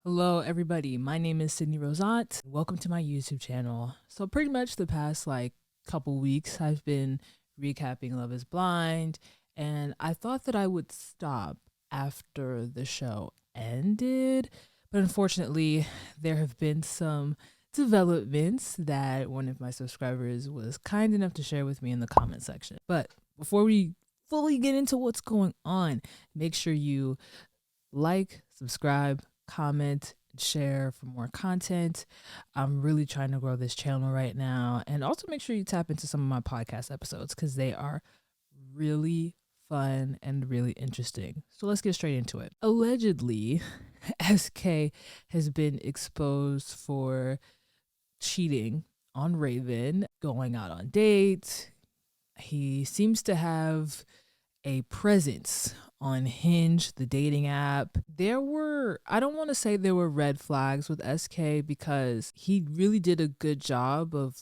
Hello, everybody. My name is Sydney Rosat. Welcome to my YouTube channel. So, pretty much the past couple weeks, I've been recapping Love is Blind, and I thought that I would stop after the show ended, but unfortunately, there have been some developments that one of my subscribers was kind enough to share with me in the comment section. But before we fully get into what's going on, make sure you like, subscribe, comment, and share for more content. I'm really trying to grow this channel right now. And also make sure you tap into some of my podcast episodes because they are really fun and really interesting. So let's get straight into it. Allegedly, SK has been exposed for cheating on Raven, going out on dates. He seems to have a presence on Hinge, the dating app. I don't want to say there were red flags with SK because he really did a good job of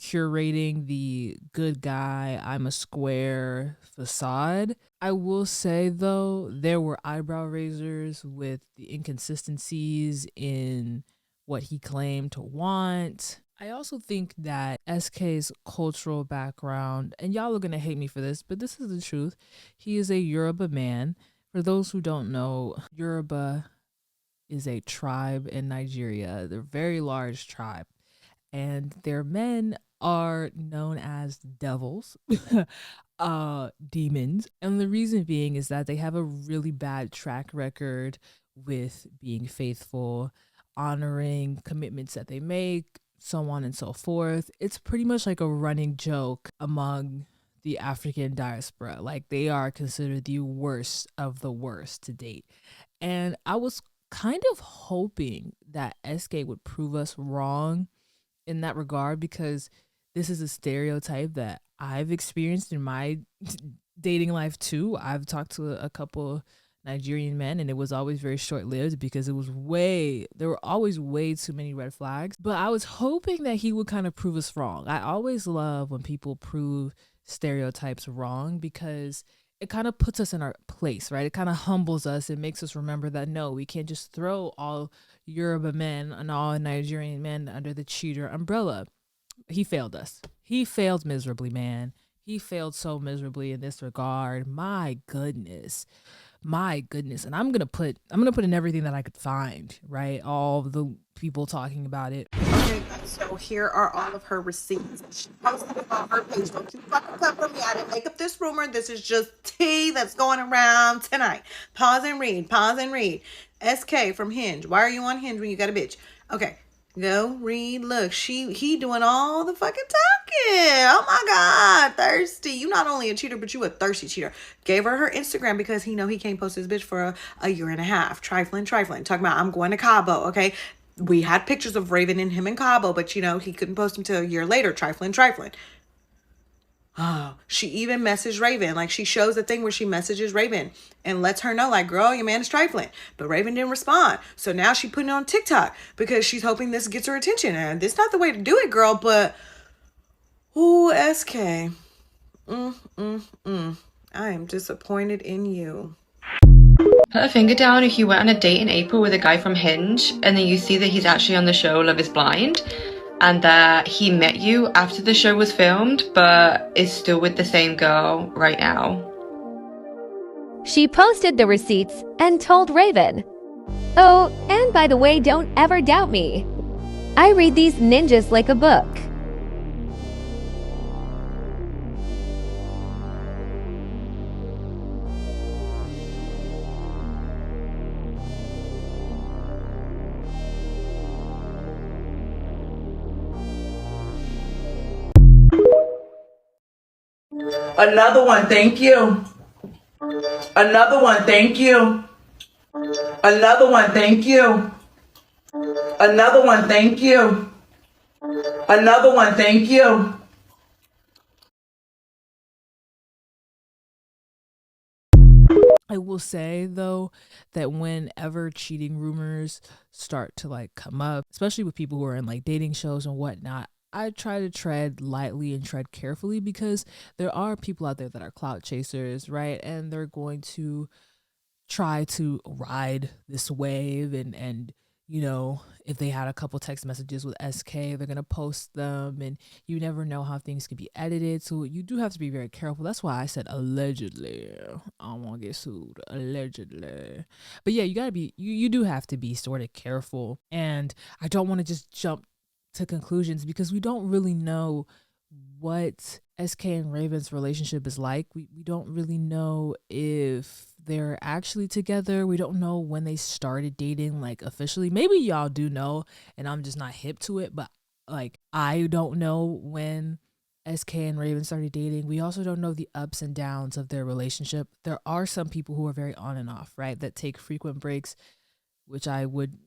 curating the good guy, I'm a square facade. I will say though, there were eyebrow raisers with the inconsistencies in what he claimed to want. I also think that SK's cultural background, and y'all are gonna hate me for this, but this is the truth. He is a Yoruba man. For those who don't know, Yoruba is a tribe in Nigeria. They're a very large tribe, and their men are known as devils, demons. And the reason being is that they have a really bad track record with being faithful, honoring commitments that they make, so on and so forth. It's pretty much like a running joke among the African diaspora. Like, they are considered the worst of the worst to date. And I was kind of hoping that SK would prove us wrong in that regard, because this is a stereotype that I've experienced in my dating life too. I've talked to a couple Nigerian men, and it was always very short-lived because there were always way too many red flags. But I was hoping that he would kind of prove us wrong. I always love when people prove stereotypes wrong because it kind of puts us in our place, right? It kind of humbles us. It makes us remember that no, we can't just throw all Yoruba men and all Nigerian men under the cheater umbrella. He failed us. He failed miserably, man. He failed so miserably in this regard. My goodness. And I'm gonna put in everything that I could find, right? All the people talking about it. Okay, guys, so here are all of her receipts. She posted it on her page. Don't you fucking come for me. I didn't make up this rumor. This is just tea that's going around tonight. Pause and read. SK from Hinge. Why are you on Hinge when you got a bitch? Okay, go read. Look, he doing all the fucking talking. Oh my God, thirsty. You not only a cheater, but you a thirsty cheater. Gave her Instagram because he can't post his bitch for a year and a half. Trifling. Talking about I'm going to Cabo. Okay. We had pictures of Raven and him in Cabo, but he couldn't post them till a year later. Trifling. Oh, she even messaged Raven. Like, she shows the thing where she messages Raven and lets her know, like, girl, your man is trifling. But Raven didn't respond. So now she's putting it on TikTok because she's hoping this gets her attention. And this is not the way to do it, girl. But, ooh, SK. I am disappointed in you. Put a finger down if you went on a date in April with a guy from Hinge and then you see that he's actually on the show Love is Blind and that he met you after the show was filmed but is still with the same girl right now. She posted the receipts and told Raven, "Oh, and by the way, don't ever doubt me. I read these ninjas like a book." Another one, thank you. Another one, thank you. Another one, thank you. Another one, thank you. Another one, thank you. I will say though that whenever cheating rumors start to come up, especially with people who are in dating shows and whatnot, I try to tread lightly and tread carefully because there are people out there that are clout chasers, right? And they're going to try to ride this wave and you know, if they had a couple text messages with SK, they're going to post them, and you never know how things can be edited. So you do have to be very careful. That's why I said allegedly. I don't want to get sued. Allegedly. But yeah, you got to be, you do have to be sort of careful. And I don't want to just jump to conclusions because we don't really know what SK and Raven's relationship is like. We don't really know if they're actually together. We don't know when they started dating, like officially. Maybe y'all do know and I'm just not hip to it, but like I don't know when SK and Raven started dating. We also don't know the ups and downs of their relationship. There are some people who are very on and off, right? That take frequent breaks, which I would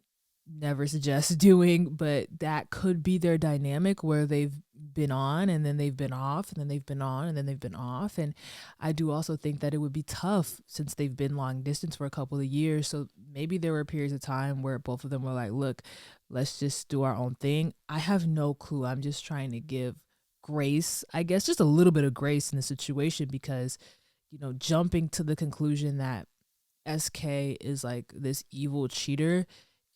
never suggest doing, but that could be their dynamic where they've been on and then they've been off and then they've been on and then they've been off. And I do also think that it would be tough since they've been long distance for a couple of years. So maybe there were periods of time where both of them were like, look, let's just do our own thing. I have no clue. I'm just trying to give grace, I guess, just a little bit of grace in the situation because, you know, jumping to the conclusion that SK is like this evil cheater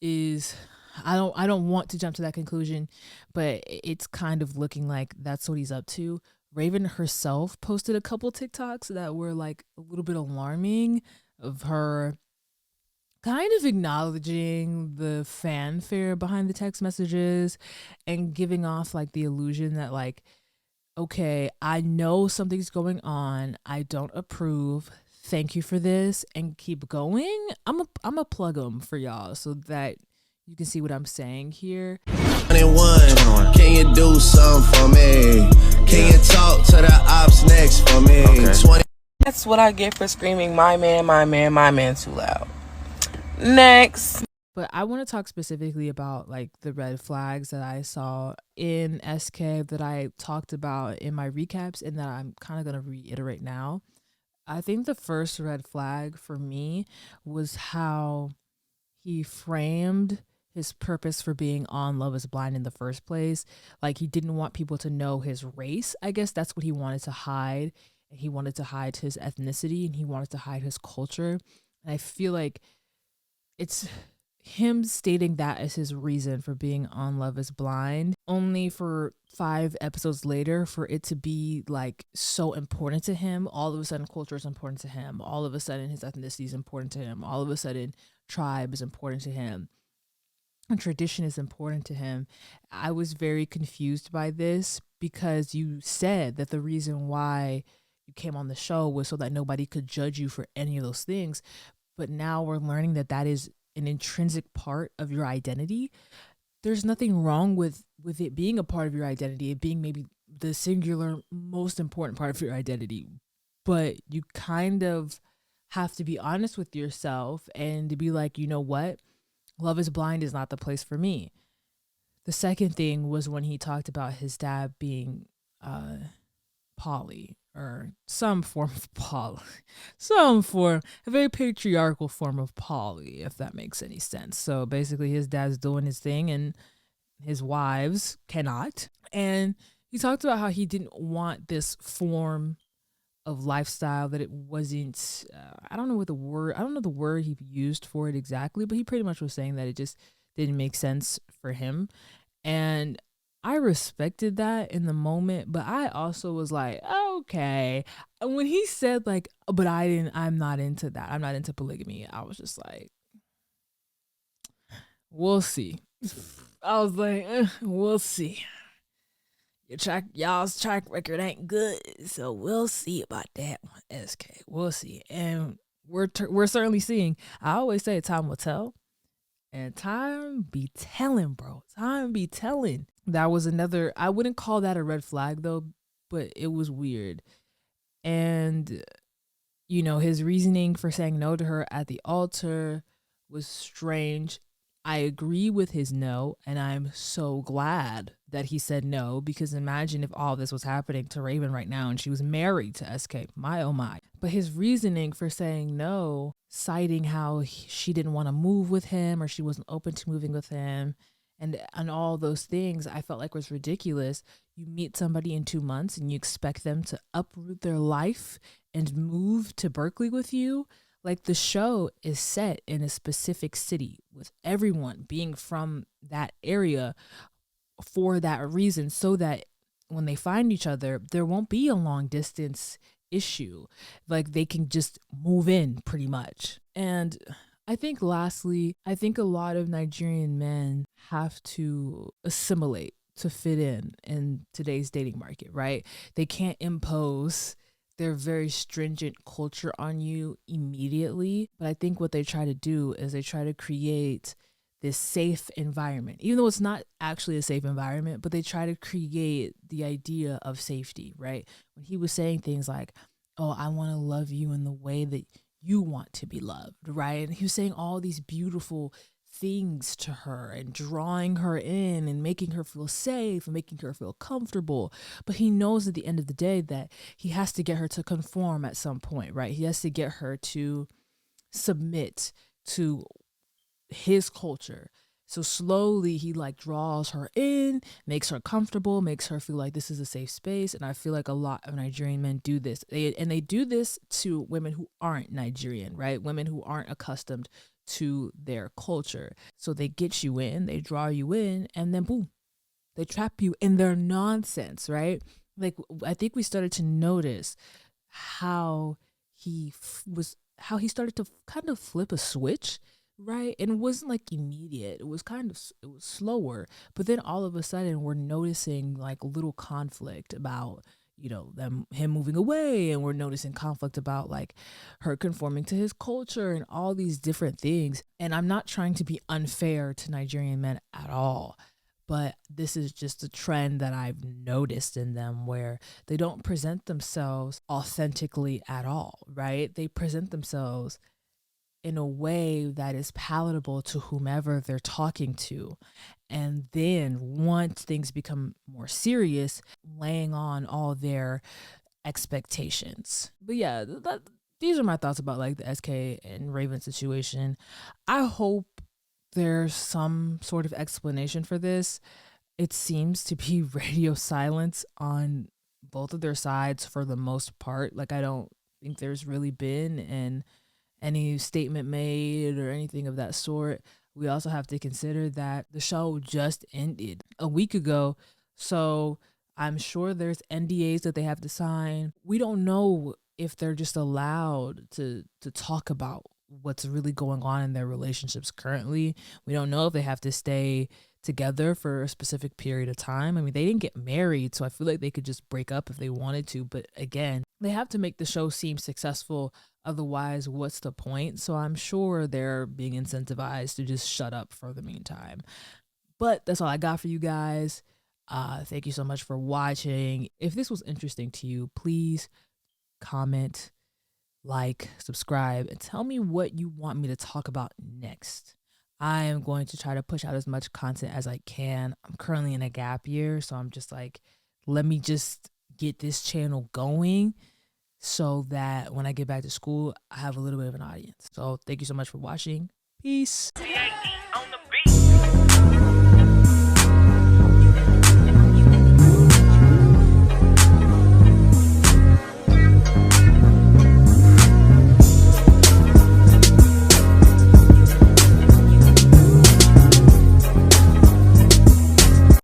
is, I don't want to jump to that conclusion, but it's kind of looking like that's what he's up to. Raven herself posted a couple TikToks that were like a little bit alarming of her kind of acknowledging the fanfare behind the text messages and giving off like the illusion that like, okay, I know something's going on. I don't approve. Thank you for this and keep going. I'm a plug them for y'all so that you can see what I'm saying here. 21, can you do something for me? Can you talk to the ops next for me? Okay. 20. That's what I get for screaming, my man, my man, my man too loud. Next. But I want to talk specifically about like the red flags that I saw in SK that I talked about in my recaps and that I'm kind of going to reiterate now. I think the first red flag for me was how he framed his purpose for being on Love is Blind in the first place. Like he didn't want people to know his race. I guess that's what he wanted to hide. And he wanted to hide his ethnicity and he wanted to hide his culture. And I feel like it's him stating that as his reason for being on Love is Blind, only for 5 episodes later for it to be like so important to him. All of a sudden culture is important to him. All of a sudden his ethnicity is important to him. All of a sudden tribe is important to him. And tradition is important to him. I was very confused by this because you said that the reason why you came on the show was so that nobody could judge you for any of those things. But now we're learning that that is an intrinsic part of your identity. There's nothing wrong with it being a part of your identity, it being maybe the singular most important part of your identity. But you kind of have to be honest with yourself and to be like, you know what? Love is Blind is not the place for me. The second thing was when he talked about his dad being poly or some form of poly, a very patriarchal form of poly, if that makes any sense. So basically his dad's doing his thing and his wives cannot. And he talked about how he didn't want this form of lifestyle, that it wasn't, I don't know the word he used for it exactly, but he pretty much was saying that it just didn't make sense for him. And I respected that in the moment, but I also was like, okay. And when he said like, but I'm not into that. I'm not into polygamy. I was just like, we'll see. I was like, we'll see. Y'all's track record ain't good, so we'll see about that one, SK. We'll see. And we're certainly seeing. I always say time will tell. And time be telling, bro. Time be telling. That was another, I wouldn't call that a red flag though, but it was weird. And, you know, his reasoning for saying no to her at the altar was strange. I agree with his no, and I'm so glad that he said no, because imagine if all this was happening to Raven right now and she was married to SK. My oh my. But his reasoning for saying no, citing how she didn't want to move with him or she wasn't open to moving with him and all those things, I felt like was ridiculous. You meet somebody in 2 months and you expect them to uproot their life and move to Berkeley with you. Like the show is set in a specific city with everyone being from that area for that reason, so that when they find each other, there won't be a long distance issue. Like they can just move in pretty much. And I think lastly, I think a lot of Nigerian men have to assimilate to fit in today's dating market, right? They can't impose their very stringent culture on you immediately. But I think what they try to do is they try to create this safe environment, even though it's not actually a safe environment, but they try to create the idea of safety, right? When he was saying things like, oh, I want to love you in the way that you want to be loved, right? And he was saying all these beautiful things to her and drawing her in and making her feel safe and making her feel comfortable. But he knows at the end of the day that he has to get her to conform at some point, right? He has to get her to submit to his culture. So slowly he like draws her in, makes her comfortable, makes her feel like this is a safe space. And I feel like a lot of Nigerian men do this. They do this to women who aren't Nigerian, right? Women who aren't accustomed to their culture. So they get you in, they draw you in, and then boom, they trap you in their nonsense, right? Like I think we started to notice how how he started to kind of flip a switch, right? And it wasn't like immediate. It was slower. But then all of a sudden we're noticing like little conflict about, him moving away, and we're noticing conflict about like her conforming to his culture and all these different things. And I'm not trying to be unfair to Nigerian men at all, but this is just a trend that I've noticed in them, where they don't present themselves authentically at all, right? They present themselves in a way that is palatable to whomever they're talking to. And then once things become more serious, laying on all their expectations. But yeah, these are my thoughts about like the SK and Raven situation. I hope there's some sort of explanation for this. It seems to be radio silence on both of their sides for the most part. Like I don't think there's really been any statement made or anything of that sort. We also have to consider that the show just ended a week ago. So I'm sure there's NDAs that they have to sign. We don't know if they're just allowed to talk about what's really going on in their relationships currently. We don't know if they have to stay together for a specific period of time. I mean, they didn't get married, so I feel like they could just break up if they wanted to. But again, they have to make the show seem successful. Otherwise, what's the point? So I'm sure they're being incentivized to just shut up for the meantime. But that's all I got for you guys. Thank you so much for watching. If this was interesting to you, please comment, like, subscribe, and tell me what you want me to talk about next. I am going to try to push out as much content as I can. I'm currently in a gap year, so I'm just like, let me just get this channel going so that when I get back to school, I have a little bit of an audience. So thank you so much for watching. Peace.